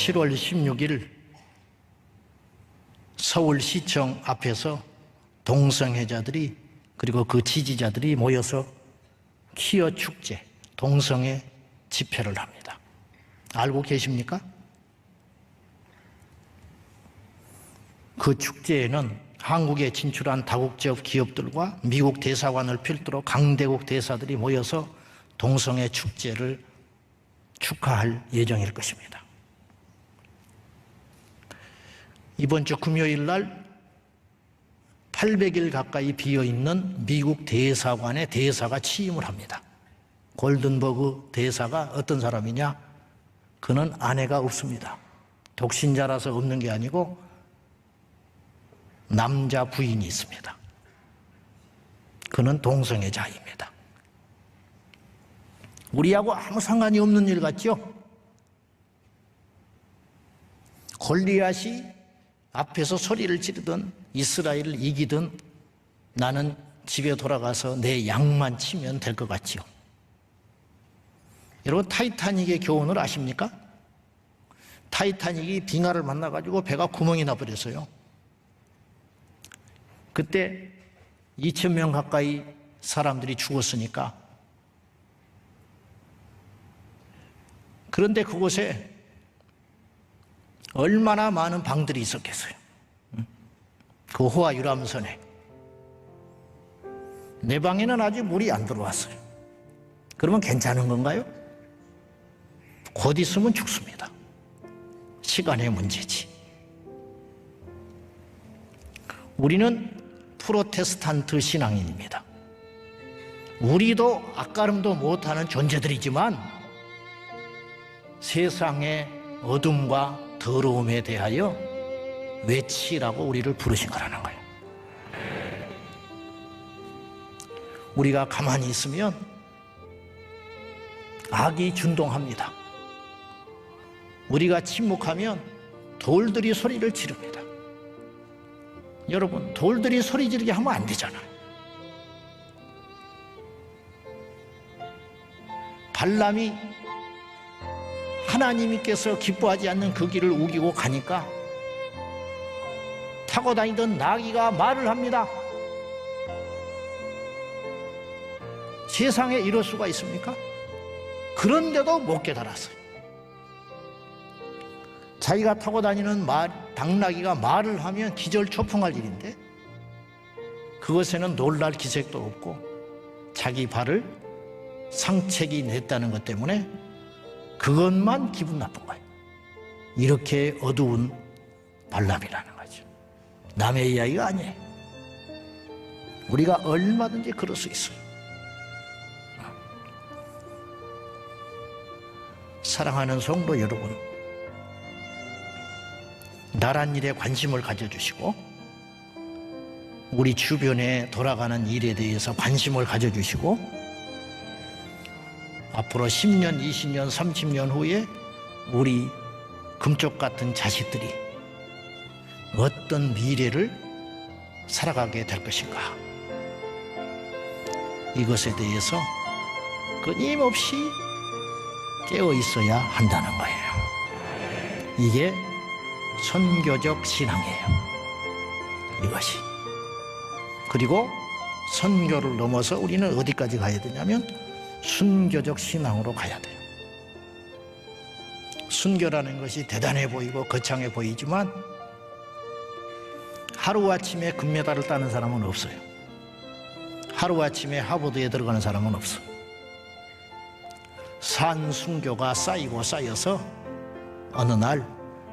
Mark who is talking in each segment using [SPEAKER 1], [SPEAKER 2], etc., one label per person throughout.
[SPEAKER 1] 7월 16일 서울시청 앞에서 동성애자들이 그리고 그 지지자들이 모여서 퀴어 축제, 동성애 집회를 합니다. 알고 계십니까? 그 축제에는 한국에 진출한 다국적 기업들과 미국 대사관을 필두로 강대국 대사들이 모여서 동성애 축제를 축하할 예정일 것입니다. 이번 주 금요일 날 800일 가까이 비어있는 미국 대사관에 대사가 취임을 합니다. 골든버그 대사가 어떤 사람이냐? 그는 아내가 없습니다. 독신자라서 없는 게 아니고 남자 부인이 있습니다. 그는 동성애자입니다. 우리하고 아무 상관이 없는 일 같죠? 골리앗이 앞에서 소리를 지르던 이스라엘을 이기든 나는 집에 돌아가서 내 양만 치면 될 것 같지요. 여러분, 타이타닉의 교훈을 아십니까? 타이타닉이 빙하를 만나가지고 배가 구멍이 나버렸어요. 그때 2,000명 가까이 사람들이 죽었으니까. 그런데 그곳에 얼마나 많은 방들이 있었겠어요. 그 호화 유람선에. 내 방에는 아직 물이 안 들어왔어요. 그러면 괜찮은 건가요? 곧 있으면 죽습니다. 시간의 문제지. 우리는 프로테스탄트 신앙인입니다. 우리도 앞가름도 못하는 존재들이지만 세상의 어둠과 더러움에 대하여 외치라고 우리를 부르신 거라는 거예요. 우리가 가만히 있으면 악이 준동합니다. 우리가 침묵하면 돌들이 소리를 지릅니다. 여러분, 돌들이 소리 지르게 하면 안 되잖아요. 발람이 하나님께서 기뻐하지 않는 그 길을 우기고 가니까 타고 다니던 나귀가 말을 합니다. 세상에 이럴 수가 있습니까? 그런데도 못 깨달았어요. 자기가 타고 다니는 당나귀가 말을 하면 기절초풍할 일인데 그것에는 놀랄 기색도 없고 자기 발을 상책이 냈다는 것 때문에 그것만 기분 나쁜 거예요. 이렇게 어두운 발람이라는 거죠. 남의 이야기가 아니에요. 우리가 얼마든지 그럴 수 있어요. 사랑하는 성도 여러분, 나란 일에 관심을 가져주시고 우리 주변에 돌아가는 일에 대해서 관심을 가져주시고 앞으로 10년, 20년, 30년 후에 우리 금쪽 같은 자식들이 어떤 미래를 살아가게 될 것인가, 이것에 대해서 끊임없이 깨어 있어야 한다는 거예요. 이게 선교적 신앙이에요. 이것이. 그리고 선교를 넘어서 우리는 어디까지 가야 되냐면 순교적 신앙으로 가야 돼요. 순교라는 것이 대단해 보이고 거창해 보이지만 하루아침에 금메달을 따는 사람은 없어요. 하루아침에 하버드에 들어가는 사람은 없어. 산순교가 쌓이고 쌓여서 어느 날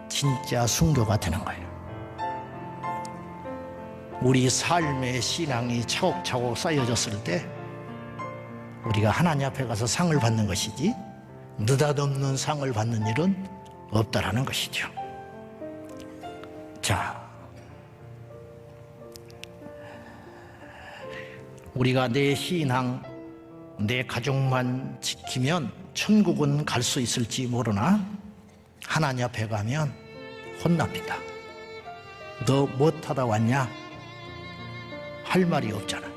[SPEAKER 1] 진짜 순교가 되는 거예요. 우리 삶의 신앙이 차곡차곡 쌓여졌을 때 우리가 하나님 앞에 가서 상을 받는 것이지 느닷없는 상을 받는 일은 없다라는 것이죠. 자, 우리가 내 신앙, 내 가족만 지키면 천국은 갈 수 있을지 모르나 하나님 앞에 가면 혼납니다. 너 못하다 왔냐? 할 말이 없잖아.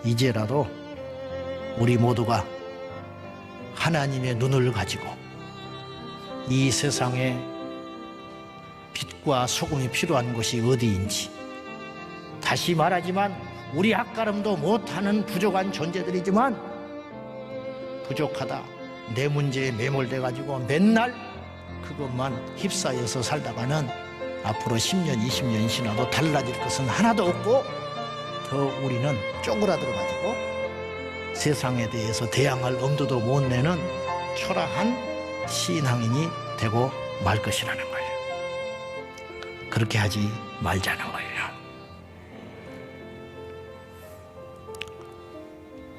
[SPEAKER 1] 이제라도 우리 모두가 하나님의 눈을 가지고 이 세상에 빛과 소금이 필요한 곳이 어디인지, 다시 말하지만 우리 앞가름도 못하는 부족한 존재들이지만, 부족하다, 내 문제에 매몰돼 가지고 맨날 그것만 휩싸여서 살다가는 앞으로 10년 20년이 지나도 달라질 것은 하나도 없고, 더 우리는 쪼그라들어 가지고 세상에 대해서 대항할 엄두도 못 내는 초라한 신앙인이 되고 말 것이라는 거예요. 그렇게 하지 말자는 거예요.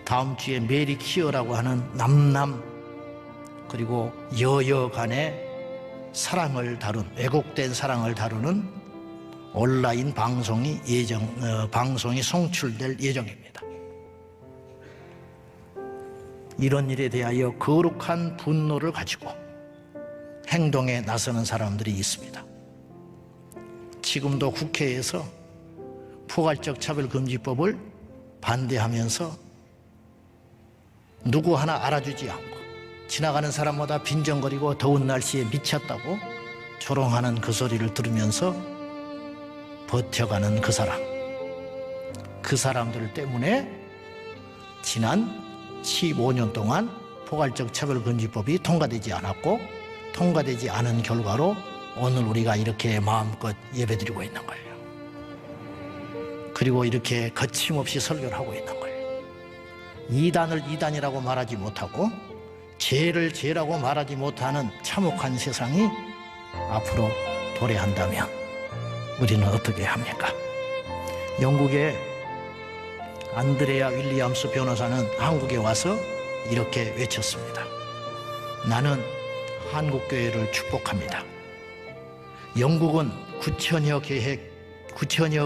[SPEAKER 1] 다음 주에 메리 키어라고 하는 남남 그리고 여여 간의 사랑을 다룬, 왜곡된 사랑을 다루는 온라인 방송이 방송이 송출될 예정입니다. 이런 일에 대하여 거룩한 분노를 가지고 행동에 나서는 사람들이 있습니다. 지금도 국회에서 포괄적 차별금지법을 반대하면서 누구 하나 알아주지 않고 지나가는 사람마다 빈정거리고 더운 날씨에 미쳤다고 조롱하는 그 소리를 들으면서 버텨가는 그 사람, 그 사람들 때문에 지난 15년 동안 포괄적 차별금지법이 통과되지 않았고, 통과되지 않은 결과로 오늘 우리가 이렇게 마음껏 예배드리고 있는 거예요. 그리고 이렇게 거침없이 설교를 하고 있는 거예요. 이단을 이단이라고 말하지 못하고 죄를 죄라고 말하지 못하는 참혹한 세상이 앞으로 도래한다면 우리는 어떻게 합니까? 영국의 안드레아 윌리엄스 변호사는 한국에 와서 이렇게 외쳤습니다. 나는 한국교회를 축복합니다. 영국은 9천여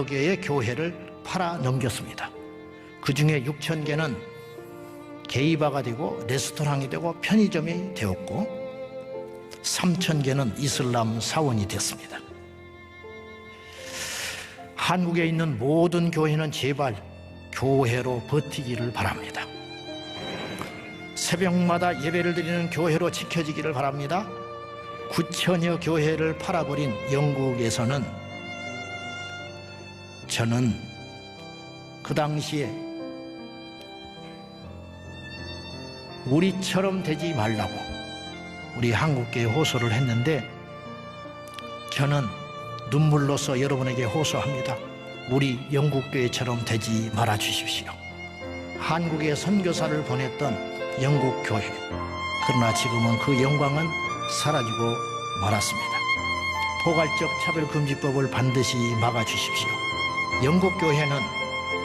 [SPEAKER 1] 개의 교회를 팔아 넘겼습니다. 그 중에 6천 개는 게이바가 되고 레스토랑이 되고 편의점이 되었고 3천 개는 이슬람 사원이 됐습니다. 한국에 있는 모든 교회는 제발 교회로 버티기를 바랍니다. 새벽마다 예배를 드리는 교회로 지켜지기를 바랍니다. 9천여 교회를 팔아버린 영국에서는 저는 그 당시에 우리처럼 되지 말라고 우리 한국교회에 호소를 했는데, 저는 눈물로써 여러분에게 호소합니다. 우리 영국교회처럼 되지 말아 주십시오. 한국에 선교사를 보냈던 영국교회, 그러나 지금은 그 영광은 사라지고 말았습니다. 포괄적 차별금지법을 반드시 막아주십시오. 영국교회는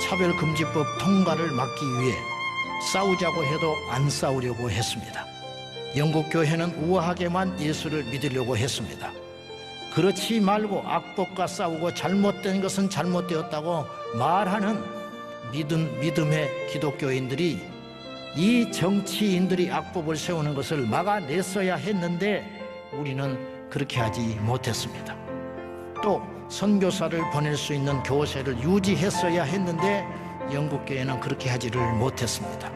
[SPEAKER 1] 차별금지법 통과를 막기 위해 싸우자고 해도 안 싸우려고 했습니다. 영국교회는 우아하게만 예수를 믿으려고 했습니다. 그렇지 말고 악법과 싸우고 잘못된 것은 잘못되었다고 말하는 믿음의 기독교인들이, 이 정치인들이 악법을 세우는 것을 막아냈어야 했는데 우리는 그렇게 하지 못했습니다. 또 선교사를 보낼 수 있는 교세를 유지했어야 했는데 영국교회는 그렇게 하지를 못했습니다.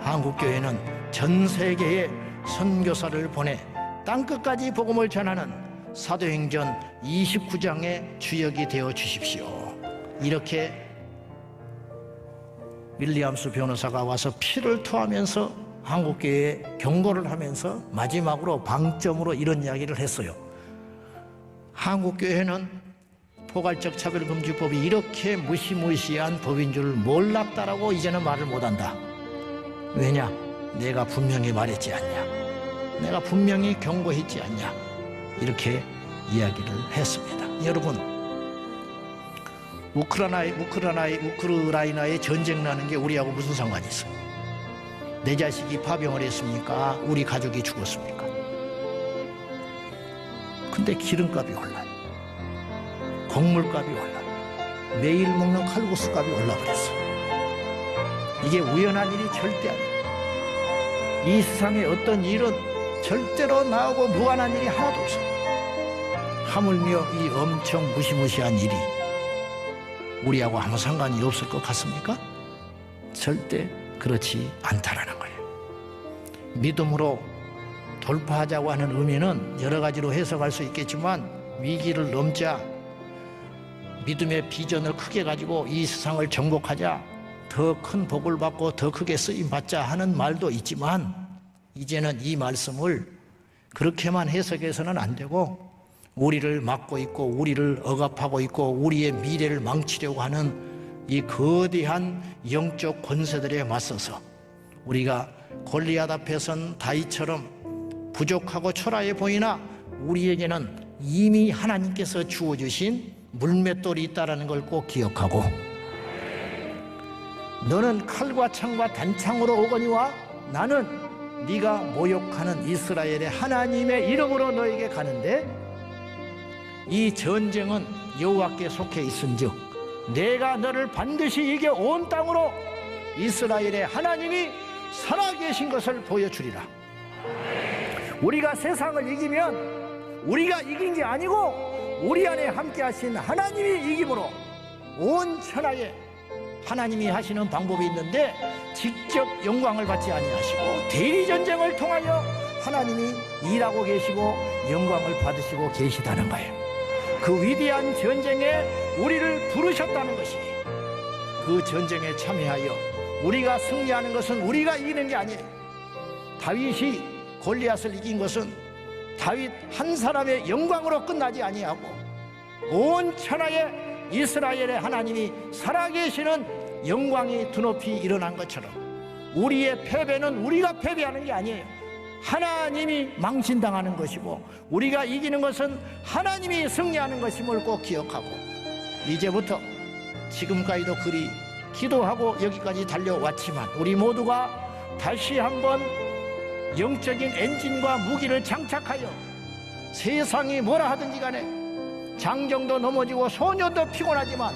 [SPEAKER 1] 한국교회는 전 세계에 선교사를 보내 땅끝까지 복음을 전하는 사도행전 29장의 주역이 되어 주십시오. 이렇게 윌리엄스 변호사가 와서 피를 토하면서 한국교회에 경고를 하면서 마지막으로 방점으로 이런 이야기를 했어요. 한국교회는 포괄적 차별금지법이 이렇게 무시무시한 법인 줄 몰랐다라고 이제는 말을 못한다. 왜냐? 내가 분명히 말했지 않냐? 내가 분명히 경고했지 않냐? 이렇게 이야기를 했습니다. 여러분, 우크라이나에 전쟁 나는 게 우리하고 무슨 상관이 있어요? 내 자식이 파병을 했습니까? 우리 가족이 죽었습니까? 근데 기름값이 올라요. 곡물값이 올라요. 매일 먹는 칼국수 값이 올라버렸어요. 이게 우연한 일이 절대 아니에요. 이 세상에 어떤 일은 절대로 나오고 무한한 일이 하나도 없어요. 하물며 이 엄청 무시무시한 일이 우리하고 아무 상관이 없을 것 같습니까? 절대 그렇지 않다라는 거예요. 믿음으로 돌파하자고 하는 의미는 여러 가지로 해석할 수 있겠지만, 위기를 넘자, 믿음의 비전을 크게 가지고 이 세상을 정복하자, 더 큰 복을 받고 더 크게 쓰임받자 하는 말도 있지만, 이제는 이 말씀을 그렇게만 해석해서는 안 되고, 우리를 막고 있고 우리를 억압하고 있고 우리의 미래를 망치려고 하는 이 거대한 영적 권세들에 맞서서 우리가 골리앗 앞에 선 다윗처럼 부족하고 초라해 보이나 우리에게는 이미 하나님께서 주어주신 물맷돌이 있다는 걸 꼭 기억하고, 너는 칼과 창과 단창으로 오거니와 나는 네가 모욕하는 이스라엘의 하나님의 이름으로 너에게 가는데, 이 전쟁은 여호와께 속해 있은즉 내가 너를 반드시 이겨 온 땅으로 이스라엘의 하나님이 살아계신 것을 보여주리라. 우리가 세상을 이기면 우리가 이긴 게 아니고 우리 안에 함께 하신 하나님이 이김으로 온 천하에 하나님이 하시는 방법이 있는데, 직접 영광을 받지 아니하시고 대리전쟁을 통하여 하나님이 일하고 계시고 영광을 받으시고 계시다는 거예요. 그 위대한 전쟁에 우리를 부르셨다는 것이, 그 전쟁에 참여하여 우리가 승리하는 것은 우리가 이기는 게 아니에요. 다윗이 골리앗을 이긴 것은 다윗 한 사람의 영광으로 끝나지 아니하고 온 천하에 이스라엘의 하나님이 살아계시는 영광이 드높이 일어난 것처럼, 우리의 패배는 우리가 패배하는 게 아니에요. 하나님이 망신당하는 것이고 우리가 이기는 것은 하나님이 승리하는 것임을 꼭 기억하고, 이제부터 지금까지도 그리 기도하고 여기까지 달려왔지만 우리 모두가 다시 한번 영적인 엔진과 무기를 장착하여 세상이 뭐라 하든지 간에 장정도 넘어지고 소년도 피곤하지만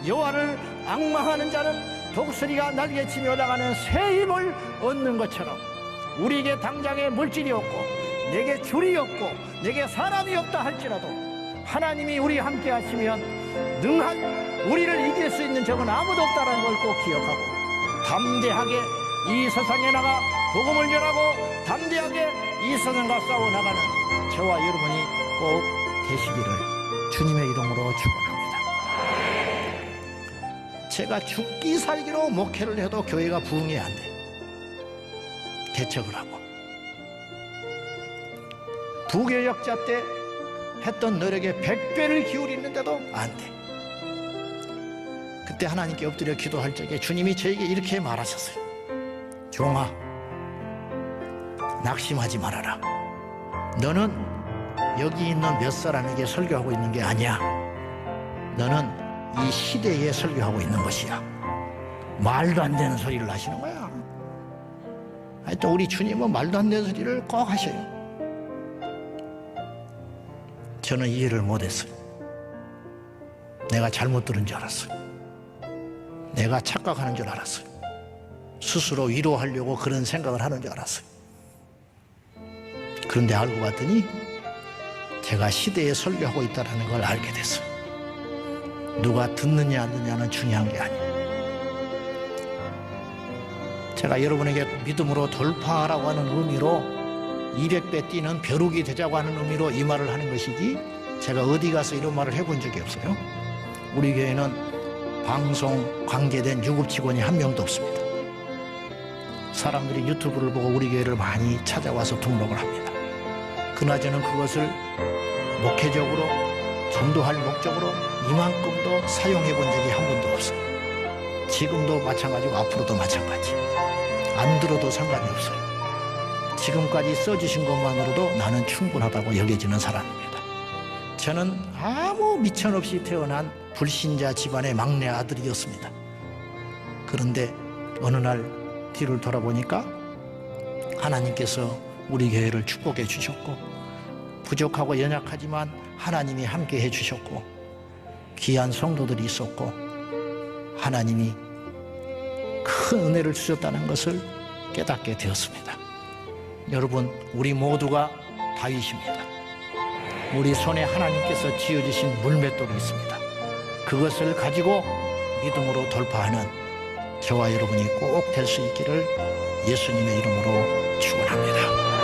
[SPEAKER 1] 여호와를 앙망하는 자는 독수리가 날개치며 나가는 새 힘을 얻는 것처럼, 우리에게 당장에 물질이 없고 내게 줄이 없고 내게 사람이 없다 할지라도 하나님이 우리 함께 하시면 능한 우리를 이길 수 있는 적은 아무도 없다는 걸 꼭 기억하고, 담대하게 이 세상에 나가 복음을 전하고 담대하게 이 세상과 싸워 나가는 저와 여러분이 꼭 되시기를 주님의 이름으로 축원합니다. 제가 죽기 살기로 목회를 해도 교회가 부흥이 안 돼. 개척을 하고 부교역자 때 했던 노력에 100배를 기울이는데도 안 돼. 그때 하나님께 엎드려 기도할 적에 주님이 저에게 이렇게 말하셨어요. 종아, 낙심하지 말아라. 너는 여기 있는 몇 사람에게 설교하고 있는 게 아니야. 너는 이 시대에 설교하고 있는 것이야. 말도 안 되는 소리를 하시는 거야. 하여튼 우리 주님은 말도 안 되는 소리를 꼭 하셔요. 저는 이해를 못했어요. 내가 잘못 들은 줄 알았어요. 내가 착각하는 줄 알았어요. 스스로 위로하려고 그런 생각을 하는 줄 알았어요. 그런데 알고 봤더니 제가 시대에 설교하고 있다는 걸 알게 됐어요. 누가 듣느냐 안 듣느냐는 중요한 게 아니에요. 제가 여러분에게 믿음으로 돌파하라고 하는 의미로 200배 뛰는 벼룩이 되자고 하는 의미로 이 말을 하는 것이지, 제가 어디 가서 이런 말을 해본 적이 없어요. 우리 교회는 방송 관계된 유급 직원이 한 명도 없습니다. 사람들이 유튜브를 보고 우리 교회를 많이 찾아와서 등록을 합니다. 그나저나 그것을 목회적으로 전도할 목적으로 이만큼도 사용해 본 적이 한 번도 없어요. 지금도 마찬가지고 앞으로도 마찬가지. 안 들어도 상관이 없어요. 지금까지 써주신 것만으로도 나는 충분하다고 여겨지는 사람입니다. 저는 아무 미천 없이 태어난 불신자 집안의 막내 아들이었습니다. 그런데 어느 날 뒤를 돌아보니까 하나님께서 우리 교회를 축복해 주셨고, 부족하고 연약하지만 하나님이 함께 해 주셨고, 귀한 성도들이 있었고, 하나님이 큰 은혜를 주셨다는 것을 깨닫게 되었습니다. 여러분, 우리 모두가 다윗입니다. 우리 손에 하나님께서 쥐어주신 물맷돌이 있습니다. 그것을 가지고 믿음으로 돌파하는 저와 여러분이 꼭 될 수 있기를 예수님의 이름으로 축원합니다.